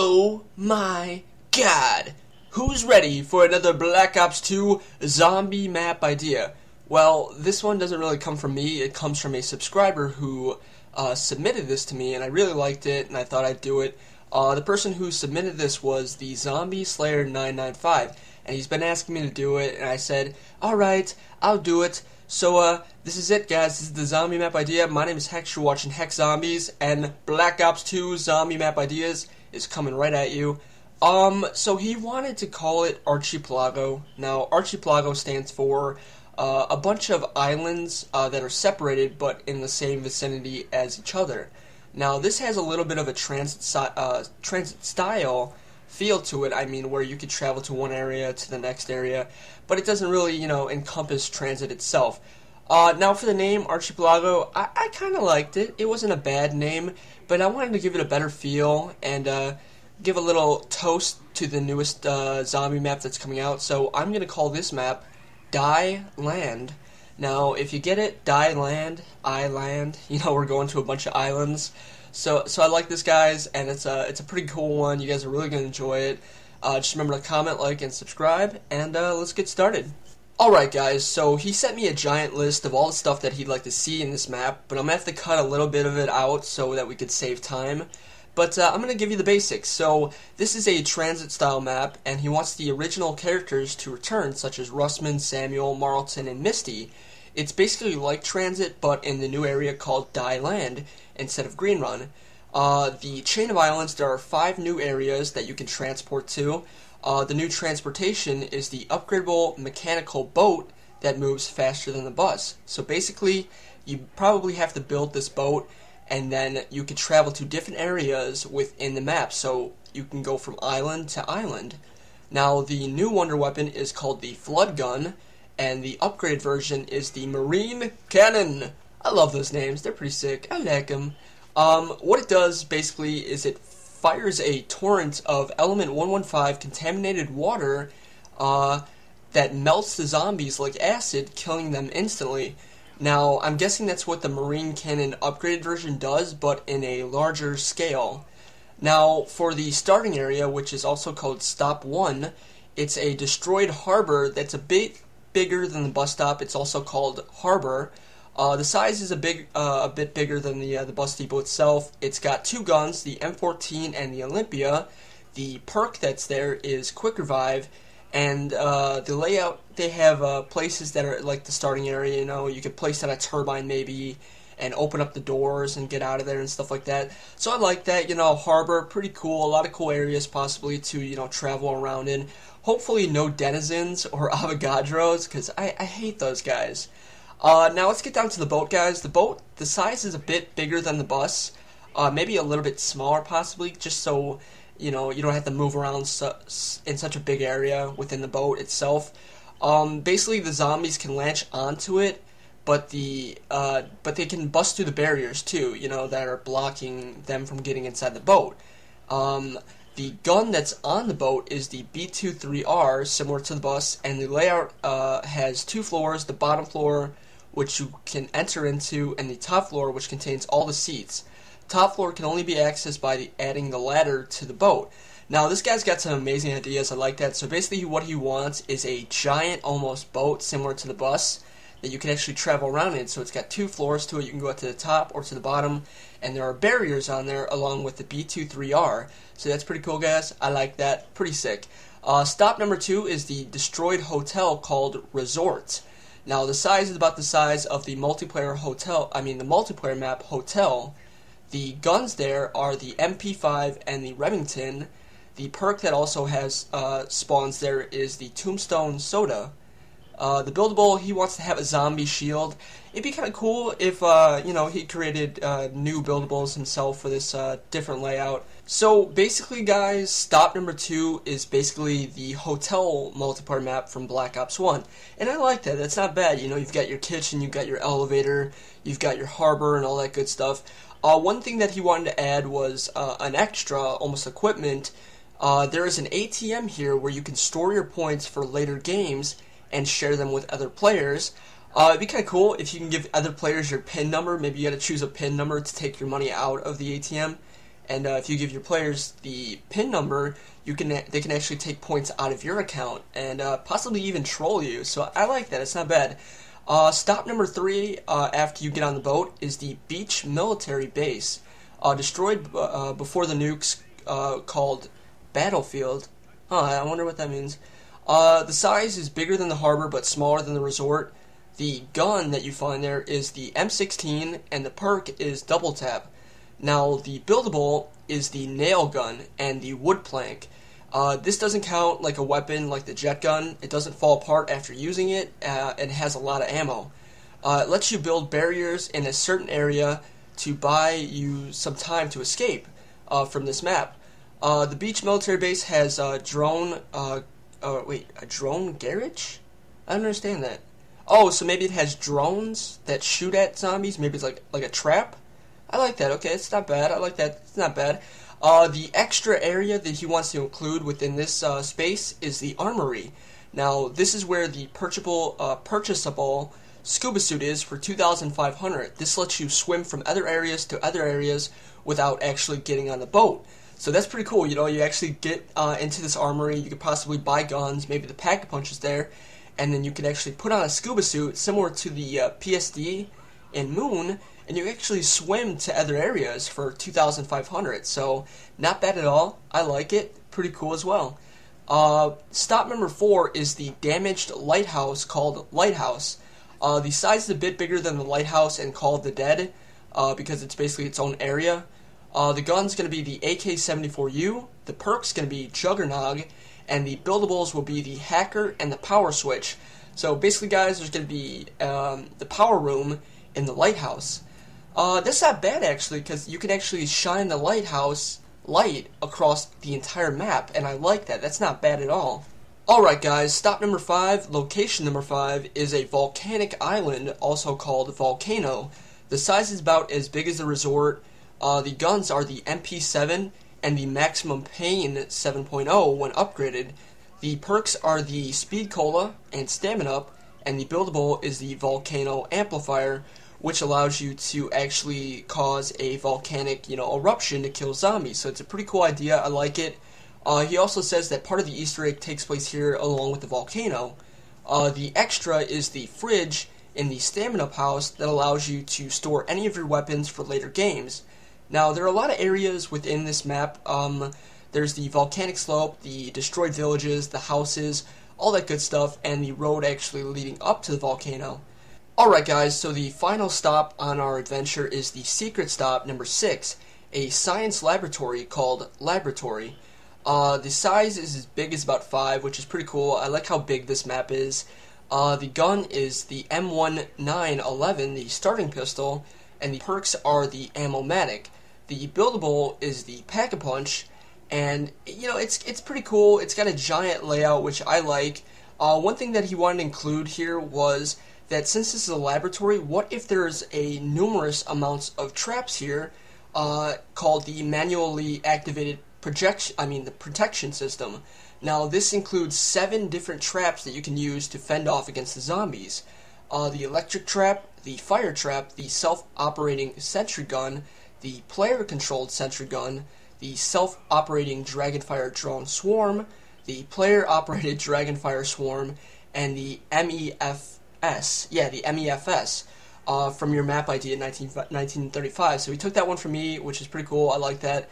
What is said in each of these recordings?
Oh my god! Who's ready for another Black Ops 2 zombie map idea? Well, this one doesn't really come from me, it comes from a subscriber who submitted this to me, and I really liked it, and I thought I'd do it. The person who submitted this was the Zombie Slayer 995, and he's been asking me to do it, and I said, alright, I'll do it. So, this is it, guys. This is the zombie map idea. My name is Hex, you're watching Hex Zombies, and Black Ops 2 zombie map ideas is coming right at you. So he wanted to call it Archipelago. Now, Archipelago stands for a bunch of islands that are separated but in the same vicinity as each other. Now, this has a little bit of a transit style feel to it. I mean, where you could travel to one area to the next area, but it doesn't really, encompass transit itself. Now, for the name Archipelago, I kind of liked it. It wasn't a bad name, but I wanted to give it a better feel and give a little toast to the newest zombie map that's coming out. So I'm going to call this map Die Land. Now, if you get it, Die Land, Island, we're going to a bunch of islands. So I like this, guys, and it's a pretty cool one. You guys are really going to enjoy it. Just remember to comment, like, and subscribe, and let's get started. Alright, guys, so he sent me a giant list of all the stuff that he'd like to see in this map, but I'm going to have to cut a little bit of it out so that we could save time. But I'm going to give you the basics. So this is a transit-style map, and he wants the original characters to return, such as Russman, Samuel, Marlton, and Misty. It's basically like Transit, but in the new area called Die Land instead of Green Run. The chain of islands, there are 5 new areas that you can transport to. The new transportation is the upgradable mechanical boat that moves faster than the bus. So basically, you probably have to build this boat, and then you can travel to different areas within the map, so you can go from island to island. Now, the new wonder weapon is called the Flood Gun, and the upgrade version is the Marine Cannon. I love those names, they're pretty sick, I like them. What it does, basically, is it fires a torrent of Element 115 contaminated water that melts the zombies like acid, killing them instantly. Now, I'm guessing that's what the Marine Cannon upgraded version does, but in a larger scale. Now, for the starting area, which is also called Stop 1, it's a destroyed harbor that's a bit bigger than the bus stop. It's also called Harbor. The size is a bit bigger than the bus depot itself. It's got 2 guns, the M14 and the Olympia. The perk that's there is Quick Revive. And the layout, they have places that are like the starting area, you could place down a turbine maybe and open up the doors and get out of there and stuff like that. So I like that, harbor, pretty cool, a lot of cool areas possibly to, travel around in. Hopefully no denizens or avogadros, because I hate those guys. Now let's get down to the boat, guys. The boat, the size is a bit bigger than the bus, maybe a little bit smaller possibly, just so you don't have to move around in such a big area within the boat itself. Basically, the zombies can latch onto it, but they can bust through the barriers too, that are blocking them from getting inside the boat. The gun that's on the boat is the B23R, similar to the bus, and the layout has 2 floors: the bottom floor, which you can enter into, and the top floor, which contains all the seats. Top floor can only be accessed by adding the ladder to the boat. Now, this guy's got some amazing ideas. I like that. So basically what he wants is a giant, almost boat, similar to the bus, that you can actually travel around in. So it's got 2 floors to it. You can go up to the top or to the bottom, and there are barriers on there along with the B23R. So that's pretty cool, guys. I like that. Pretty sick. Stop number 2 is the destroyed hotel called Resort. Now, the size is about the size of the multiplayer map Hotel. The guns there are the MP5 and the Remington. The perk that also has spawns there is the Tombstone Soda. The buildable, he wants to have a zombie shield. It'd be kind of cool if, he created new buildables himself for this different layout. So, basically, guys, stop number 2 is basically the hotel multiplayer map from Black Ops 1. And I like that. That's not bad. You've got your kitchen, you've got your elevator, you've got your harbor, and all that good stuff. One thing that he wanted to add was an extra, almost equipment. There is an ATM here where you can store your points for later games and share them with other players. It'd be kind of cool if you can give other players your PIN number. Maybe you got to choose a PIN number to take your money out of the ATM, and if you give your players the pin number, they can actually take points out of your account and possibly even troll you. So I like that. It's not bad. Stop number 3 after you get on the boat is the beach military base, destroyed before the nukes, called Battlefield. I wonder what that means. The size is bigger than the harbor but smaller than the resort. The gun that you find there is the M16 and the perk is double tap. Now the buildable is the nail gun and the wood plank. This doesn't count like a weapon like the jet gun. It doesn't fall apart after using it and has a lot of ammo. It lets you build barriers in a certain area to buy you some time to escape from this map. The beach military base has a drone garage? I don't understand that. Oh, so maybe it has drones that shoot at zombies? Maybe it's like a trap? I like that. Okay, it's not bad. I like that. It's not bad. The extra area that he wants to include within this space is the armory. Now, this is where the purchasable scuba suit is for 2,500. This lets you swim from other areas to other areas without actually getting on the boat. So that's pretty cool. You know, you actually get into this armory. You could possibly buy guns. Maybe the pack-a-punch is there. And then you can actually put on a scuba suit similar to the PSD in Moon, and you actually swim to other areas for 2,500. So not bad at all. I like it. Pretty cool as well. Stop number 4 is the damaged lighthouse called Lighthouse. The size is a bit bigger than the lighthouse and called the Dead because it's basically its own area. The gun's going to be the AK-74U. The perk's going to be Juggernog. And the buildables will be the hacker and the power switch. So basically, guys, there's going to be the power room in the lighthouse. That's not bad, actually, because you can actually shine the lighthouse light across the entire map, and I like that. That's not bad at all. Alright, guys, stop number 5, location number 5, is a volcanic island, also called Volcano. The size is about as big as the resort. The guns are the MP7 and the Maximum Pain 7.0 when upgraded. The perks are the Speed Cola and Stamina Up, and the buildable is the Volcano Amplifier, which allows you to actually cause a volcanic, eruption to kill zombies. So it's a pretty cool idea. I like it. He also says that part of the Easter egg takes place here along with the volcano. The extra is the fridge in the Stamina Up house that allows you to store any of your weapons for later games. Now, there are a lot of areas within this map. There's the volcanic slope, the destroyed villages, the houses, all that good stuff, and the road actually leading up to the volcano. Alright, guys, so the final stop on our adventure is the secret stop, number 6, a science laboratory called Laboratory. The size is as big as about 5, which is pretty cool. I like how big this map is. The gun is the M1911, the starting pistol, and the perks are the Ammo-matic. The buildable is the Pack-a-Punch, and it's pretty cool. It's got a giant layout, which I like. One thing that he wanted to include here was that since this is a laboratory, what if there's a numerous amounts of traps here called the manually activated the protection system. Now this includes 7 different traps that you can use to fend off against the zombies. The electric trap, the fire trap, the self-operating sentry gun, the player-controlled sentry gun, the self-operating Dragonfire drone swarm, the player-operated Dragonfire swarm, and the MEFS. Yeah, the MEFS from your map ID in 1935. So he took that one from me, which is pretty cool. I like that.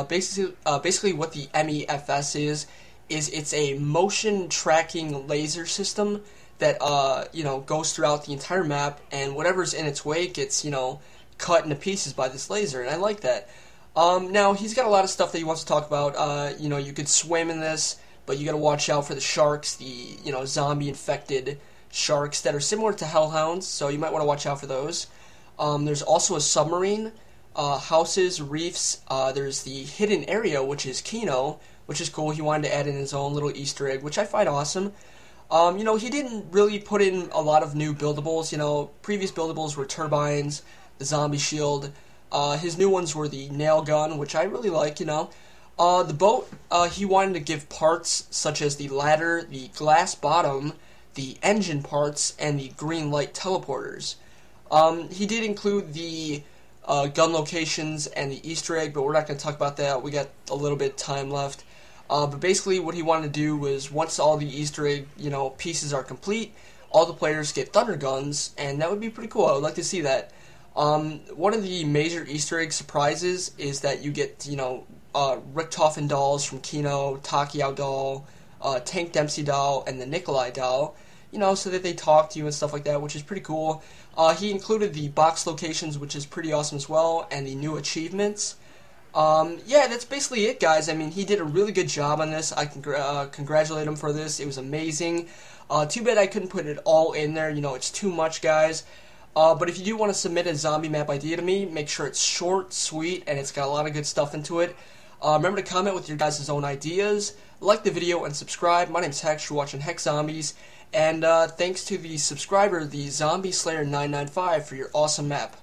Basically what the MEFS is it's a motion tracking laser system that goes throughout the entire map, and whatever's in its way gets cut into pieces by this laser, and I like that. Now he's got a lot of stuff that he wants to talk about. You could swim in this, but you got to watch out for the sharks, the zombie infected sharks that are similar to hellhounds, so you might want to watch out for those. There's also a submarine, houses, reefs. There's the hidden area, which is Kino, which is cool. He wanted to add in his own little Easter egg, which I find awesome. He didn't really put in a lot of new buildables. Previous buildables were turbines, the zombie shield. His new ones were the nail gun, which I really like, The boat, he wanted to give parts such as the ladder, the glass bottom, the engine parts, and the green light teleporters. He did include the gun locations and the Easter egg, but we're not going to talk about that. We got a little bit of time left. But basically what he wanted to do was once all the Easter egg, pieces are complete, all the players get thunder guns, and that would be pretty cool. I would like to see that. One of the major Easter egg surprises is that you get, Richtofen dolls from Kino, Takiao doll, Tank Dempsey doll, and the Nikolai doll, so that they talk to you and stuff like that, which is pretty cool. He included the box locations, which is pretty awesome as well, and the new achievements. Yeah, that's basically it, guys. I mean, he did a really good job on this. I congratulate him for this. It was amazing. Too bad I couldn't put it all in there. It's too much, guys. But if you do want to submit a zombie map idea to me, make sure it's short, sweet, and it's got a lot of good stuff into it. Remember to comment with your guys' own ideas, like the video, and subscribe. My name's Hex, you're watching Hex Zombies, and thanks to the subscriber, the Zombie Slayer 995, for your awesome map.